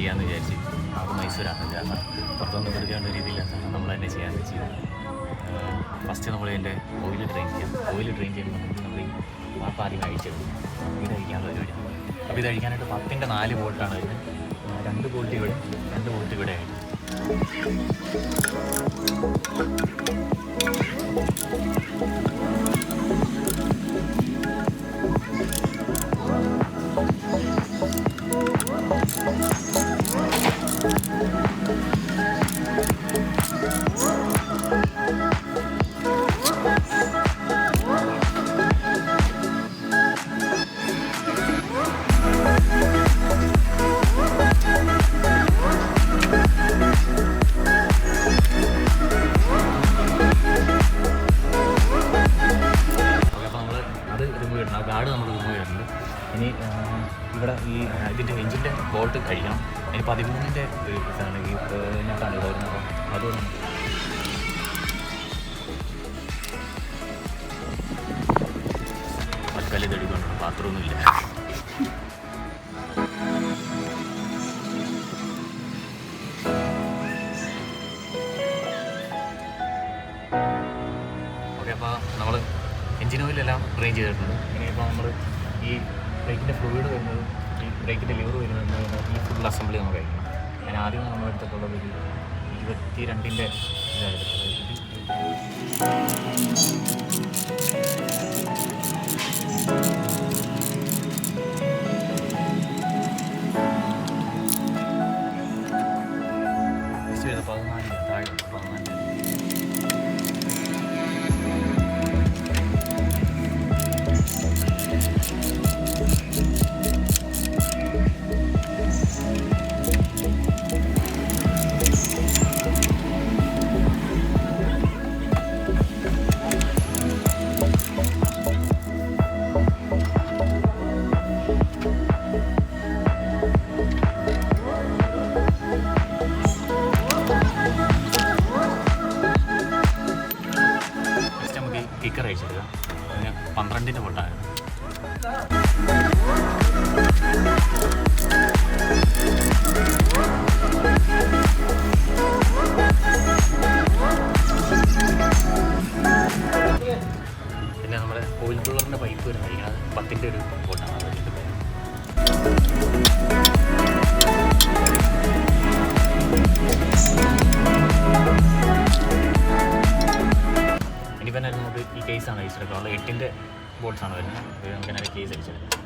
ചെയ്യാമെന്ന് വിചാരിച്ചു. അത് മൈസൂരാണ്, കാരണം പുറത്തൊന്നും കൊടുക്കേണ്ട രീതിയില്ല, നമ്മൾ തന്നെ ചെയ്യാമെന്ന് വെച്ചു. ഫസ്റ്റ് നമ്മൾ ഇതിൻ്റെ ഓയിൽ ഡ്രെയിൻ ചെയ്യാം. ഓയിൽ ഡ്രെയിൻ ചെയ്യുമ്പോൾ നമ്മൾ ഈ വാപ്പ് ആദ്യം അഴിച്ചെടുക്കും. ഇത് അഴിക്കാനുള്ള പരിപാടിയാണ്. അപ്പോൾ ഇത് അഴിക്കാനായിട്ട് 10ൻ്റെ 4 ബോൾട്ടാണ് വരുന്നത്. 2 ബോൾട്ട് ഇവിടെ, 2 ബോൾട്ട് ഇവിടെ ആയിട്ട്. ഗാർഡ് നമ്മൾ റിമൂവ് ചെയ്തിട്ടുണ്ട്. ഇനി ഇവിടെ ഈ ഇതിൻ്റെ എഞ്ചിൻ്റെ ബോൾട്ട് കഴിക്കണം. ഇനി 13ൻ്റെ ഒരു പീസാണ് ഈ ഞാൻ കണ്ടത് വരുന്നത്. അപ്പോൾ അതുകൊണ്ട് മൽക്കാലി തടിക്കൊണ്ടുണ്ട്, പാത്രമൊന്നുമില്ല. ഓക്കെ, അപ്പോൾ നമ്മൾ എഞ്ചിൻ ഓയിലെല്ലാം ഡ്രെയിൻ ചെയ്തിട്ടുണ്ട്. ഇനിയിപ്പോൾ നമ്മൾ ഈ ബ്രേക്കിൻ്റെ ഫ്ലൂയിഡ് വരുന്നത്, ഈ ബ്രേക്കിൻ്റെ ലിവർ വരുന്നത്, ഈ ഫുൾ അസംബ്ലി നമ്മൾ കഴിക്കണം. ഞാൻ ആദ്യം നമ്മൾ എടുത്തിട്ടുള്ളത് ഒരു 22ൻ്റെ ഇതായിരുന്നു. അതായത് 14 താഴെ 14. കിക്കർ അയച്ചെടുക്കുക. അതിന് 12ൻ്റെ ബോൾട്ടാണ്. പിന്നെ നമ്മുടെ ഓയിൽ കൂളറിൻ്റെ പൈപ്പ് വരുന്നത് 10ൻ്റെ ഒരു ബോൾട്ടാണ്. ഇനിയിപ്പോൾ തന്നെ നമുക്ക് ഈ കേസാണ് അയച്ചെടുക്കുക. 8ൻ്റെ ബോൾട്ട്സാണ് വരുന്നത്. നമുക്ക് തന്നെ കേസ് അയച്ചെടുക്കാം.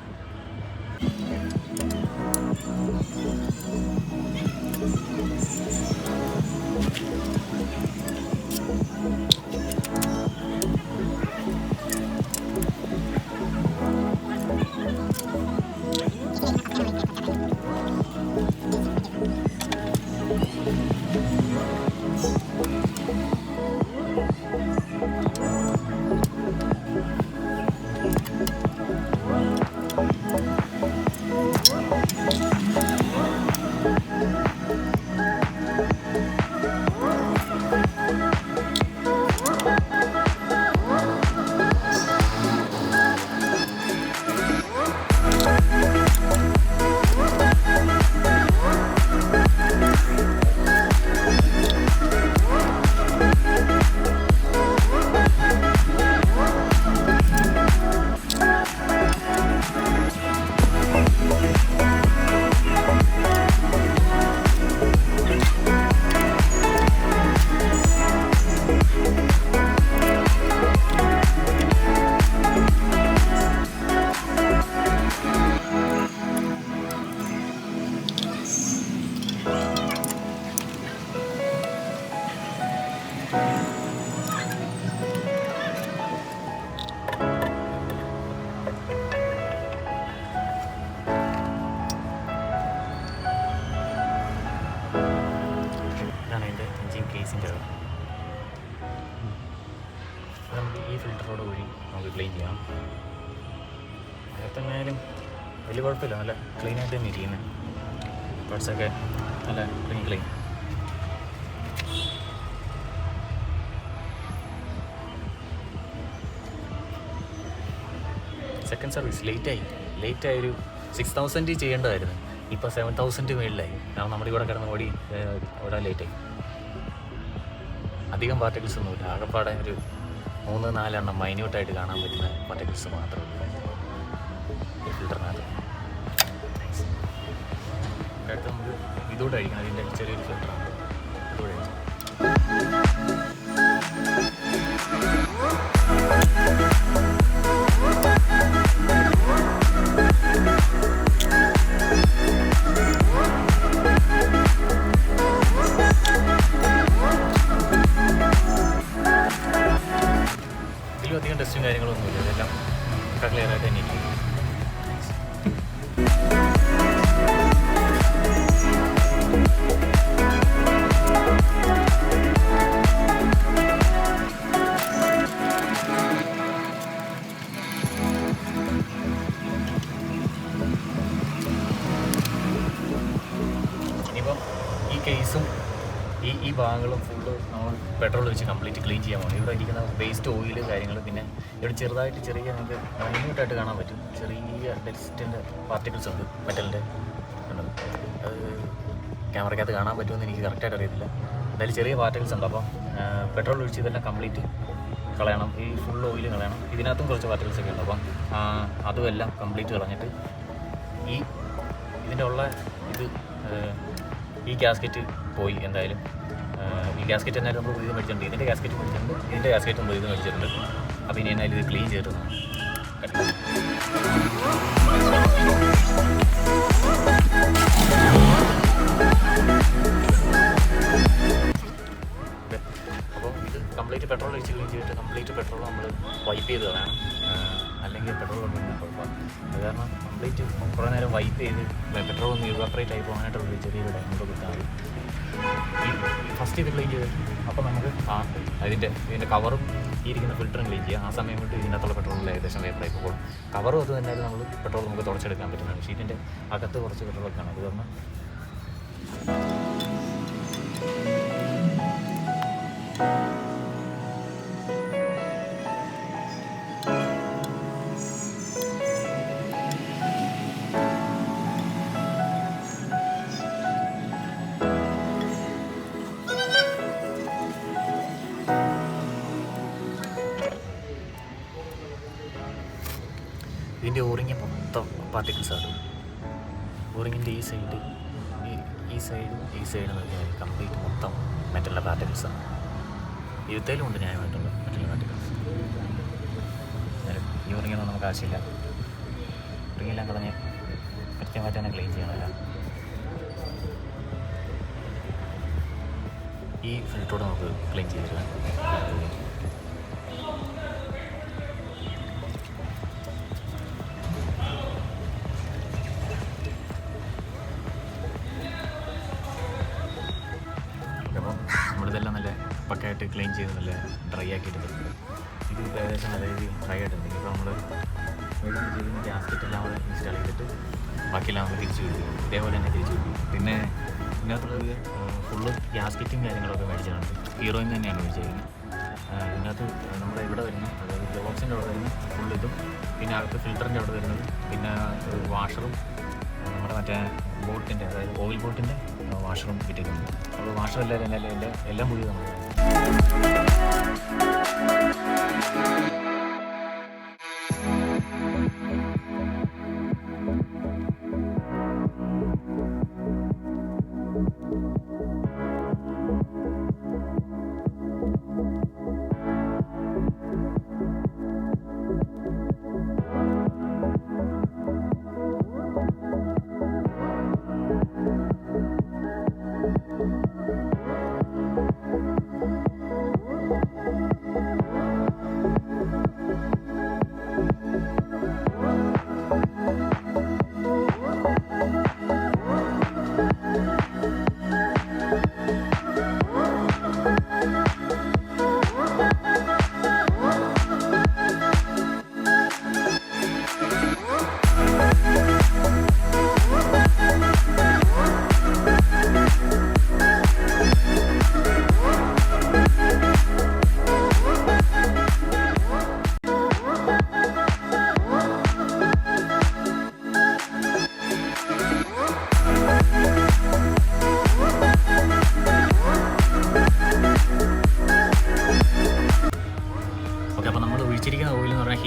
കേസിൻ്റെ നമുക്ക് ഈ ഫിൽറ്ററോട് വഴി നമുക്ക് ക്ലീൻ ചെയ്യാം. അകത്തെങ്ങനെയായാലും വലിയ കുഴപ്പമില്ല, നല്ല ക്ലീനായിട്ട് തന്നെ ഇരിക്കുന്നത്. പാർട്സൊക്കെ നല്ല ക്ലീൻ. സെക്കൻഡ് സർവീസ് ലേറ്റായി ഒരു 6000 ചെയ്യേണ്ടതായിരുന്നു. ഇപ്പോൾ 7,000 മേളിലായി. കാരണം നമ്മുടെ ഇവിടെ കിടന്ന് ഓടാൻ ലേറ്റായി. അധികം പാർട്ടിക്കിൾസ് ഒന്നുമില്ല, ആകെപ്പാടെ ഒരു 3-4 എണ്ണം മൈന്യൂട്ടായിട്ട് കാണാൻ പറ്റുന്ന പാർട്ടിക്കിൾസ് മാത്രമേ ഉള്ളൂ ഈ ഫിൽറ്ററിനകത്ത്. അടുത്ത് നമുക്ക് ഇതുകൂടെ അഴിക്കണം, അതിൻ്റെ ചെറിയൊരു ഫിൽറ്ററാണ് ഇതുകൂടെ അഴിക്കണം. ഇതിലും അധികം ടെസ്റ്റും കാര്യങ്ങളൊന്നുമില്ല, ഇതെല്ലാം ക്ലിയറായിട്ട് തന്നെ ഇരിക്കും. ഇനിയിപ്പം ഈ കേസും ഈ ഭാഗങ്ങളും ഫുള്ള് നമ്മൾ പെട്രോൾ വെച്ച് കംപ്ലീറ്റ് ക്ലീൻ ചെയ്യാൻ പോകും. ഇവിടെ ഇരിക്കുന്ന വേസ്റ്റ് ഓയിൽ കാര്യങ്ങൾ, പിന്നെ ഇവിടെ ചെറിയ നമുക്ക് മൈന്യൂട്ടായിട്ട് കാണാൻ പറ്റും ചെറിയ ഡസ്റ്റിൻ്റെ പാർട്ടിക്കിൾസ് ഉണ്ട് മെറ്റലിൻ്റെ. അത് ക്യാമറയ്ക്കകത്ത് കാണാൻ പറ്റുമെന്ന് എനിക്ക് കറക്റ്റായിട്ട് അറിയത്തില്ല. എന്തായാലും ചെറിയ പാർട്ടിക്കിൾസ് ഉണ്ട്. അപ്പം പെട്രോൾ ഒഴിച്ച് ഇതെല്ലാം കംപ്ലീറ്റ് കളയണം. ഈ ഫുൾ ഓയിൽ കളയണം. ഇതിനകത്തും കുറച്ച് പാർട്ടിക്കിൾസ് ഒക്കെ ഉണ്ട്. അപ്പം അതുമെല്ലാം കംപ്ലീറ്റ് കളഞ്ഞിട്ട് ഇതിൻ്റെ ഉള്ള ഈ ഗ്യാസ്കറ്റ് പോയി. എന്തായാലും ഈ ഗ്യാസ്കറ്റ് എന്നാലും നമ്മൾ ഇത് മേടിച്ചിട്ടുണ്ട്, ഇതിൻ്റെ ഗ്യാസ്കറ്റ് മേടിച്ചിട്ടുണ്ട്, ഇതിൻ്റെ ഗ്യാസ്കറ്റ് നമ്മൾ ഇത് മേടിച്ചിട്ടുണ്ട്. അപ്പോൾ ഇനി എന്നാലും ഇത് ക്ലീൻ ചെയ്തിട്ട് അപ്പോൾ ഇത് കംപ്ലീറ്റ് പെട്രോൾ ഒഴിച്ച് ക്ലീൻ ചെയ്തിട്ട് കംപ്ലീറ്റ് പെട്രോൾ നമ്മൾ വൈപ്പ് ചെയ്ത് കളയണം. അല്ലെങ്കിൽ പെട്രോൾ കൊണ്ടുവരുന്ന കുഴപ്പമാണ്. അത് കാരണം കംപ്ലീറ്റ് കുറേ നേരം വൈപ്പ് ചെയ്ത് പെട്രോൾ ഒന്ന് ഇവാപ്പറേറ്റ് ആയി പോകാനായിട്ടുള്ള ചെറിയൊരു ടൈം കൊണ്ട് കൊടുത്താൽ മതി. ഫസ്റ്റ് ഇത് ക്ലീൻ ചെയ്ത് അപ്പോൾ നമുക്ക് ഇതിൻ്റെ കവറും ഈ ഇരിക്കുന്ന ഫിൽറ്ററും ക്ലീൻ ചെയ്യുക. ആ സമയം കൊണ്ട് ഇതിനകത്തുള്ള പെട്രോളിൽ ഏകദേശം വേപ്പറായി പോകും. കവറും അത് തന്നെ നമ്മൾ പെട്രോൾ നമുക്ക് തുടച്ചെടുക്കാൻ പറ്റുന്നതാണ്. ഷീറ്റിൻ്റെ അകത്ത് കുറച്ച് പെട്രോളൊക്കെയാണ്. അത് കാരണം ഇതിൻ്റെ ഓറിങ് മൊത്തം പാർട്ടിക്കിൾസാണ്. ഓറിങ്ങിൻ്റെ ഈ സൈഡും ഈ സൈഡും നോക്കിയാൽ കംപ്ലീറ്റ് മൊത്തം മെറ്റലിൻ്റെ പാർട്ടിക്കിൾസാണ്. ഇരുത്തേലും ഉണ്ട് ന്യായമായിട്ടുള്ള മെറ്റലിൻ്റെ പാർട്ടിക്കിൾസ്. ഈ ഓറിങ്ങൊന്നും നമുക്ക് ആവശ്യമില്ല. ഓറിങ്ങെല്ലാം കളഞ്ഞ് കൃത്യമായിട്ട് തന്നെ ക്ലീൻ ചെയ്യണമല്ല. ഈ ഫിൽറ്ററോട് നമുക്ക് ക്ലീൻ ചെയ്തിട്ട് നമ്മളിതെല്ലാം നല്ല പക്കയായിട്ട് ക്ലീൻ ചെയ്ത് നല്ല ഡ്രൈ ആക്കിയിട്ടുണ്ട്. ഇത് ഏകദേശം നല്ല രീതിയിൽ ഡ്രൈ ആയിട്ടുണ്ട്. ഇപ്പോൾ നമ്മൾ മെഡിക്കൽ ചെയ്ത് ഗ്യാസ്കറ്റ് എല്ലാം കൂടെ ഇൻസ്റ്റാൾ ചെയ്തിട്ട് ബാക്കിയെല്ലാം നമ്മൾ തിരിച്ചു വിടും. ഇതേപോലെ തന്നെ തിരിച്ചു വിടും. പിന്നെ ഇതിനകത്തുള്ളത് ഫുള്ള് ഗ്യാസ്കറ്റും കാര്യങ്ങളൊക്കെ മേടിച്ചിട്ടുണ്ട്. ഹീറോയിൽ തന്നെയാണ് മേടിച്ചിരിക്കുന്നത്. ഇതിനകത്ത് നമ്മുടെ ഇവിടെ വരുന്നത്, അതായത് ഗ്ലോബ്സിൻ്റെ അവിടെ വരുന്നത് ഫുള്ള് ഇതും, പിന്നെ അകത്ത് ഫിൽറ്ററിൻ്റെ അവിടെ വരുന്നത്, പിന്നെ വാഷറും നമ്മുടെ മറ്റേ ബോട്ടിൻ്റെ, അതായത് ഓയിൽ ബോട്ടിൻ്റെ വാഷറും കിട്ടിയിട്ടുണ്ട്. നമ്മൾ വാഷറെല്ലാം പുതിയ നമ്മൾ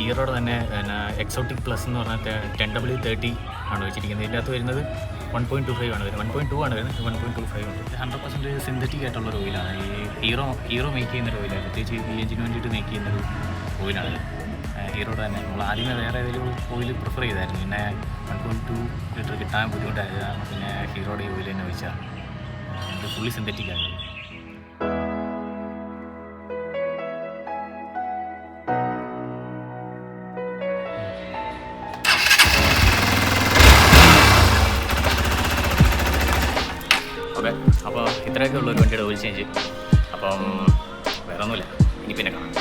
ഹീറോയുടെ തന്നെ എക്സോട്ടിക് പ്ലസ് എന്ന് പറഞ്ഞാൽ 10W30 ആണ് വെച്ചിരിക്കുന്നത്. ഇതിൻ്റെ അകത്ത് വരുന്നത് 1.25 ആണ് വരുന്നത്, 1.2 ആണ് വരുന്നത്, 1.25 ഉണ്ട്. 100% സിന്തറ്റിക് ആയിട്ടുള്ളൊരു ഓയിലാണ്. ഈ ഹീറോ മേക്ക് ചെയ്യുന്നൊരു ഓയിലാണ്, പ്രത്യേകിച്ച് ഈ എഞ്ചിന് വേണ്ടിയിട്ട് മേക്ക് ചെയ്യുന്നൊരു ഓയിലാണ് ഹീറോയുടെ തന്നെ. നമ്മൾ ആദ്യമേ വേറെ ഏതെങ്കിലും ഓയിൽ പ്രിഫർ ചെയ്തായിരുന്നു, പിന്നെ 1.2 ലിറ്റർ കിട്ടാൻ ബുദ്ധിമുട്ടായതാണ്, പിന്നെ ഹീറോയുടെ ഈ ഓയിൽ തന്നെ വെച്ചാൽ ഇത് ഫുള്ളി സിന്തറ്റിക് ആണ്. ഓക്കെ, അപ്പോൾ ഇത്രയൊക്കെ ഉള്ളൊരു വണ്ടിയുടെ ഓയിൽ ചേഞ്ച്. അപ്പം വേറെ ഒന്നുമില്ല, ഇനി പിന്നെ കാണാം.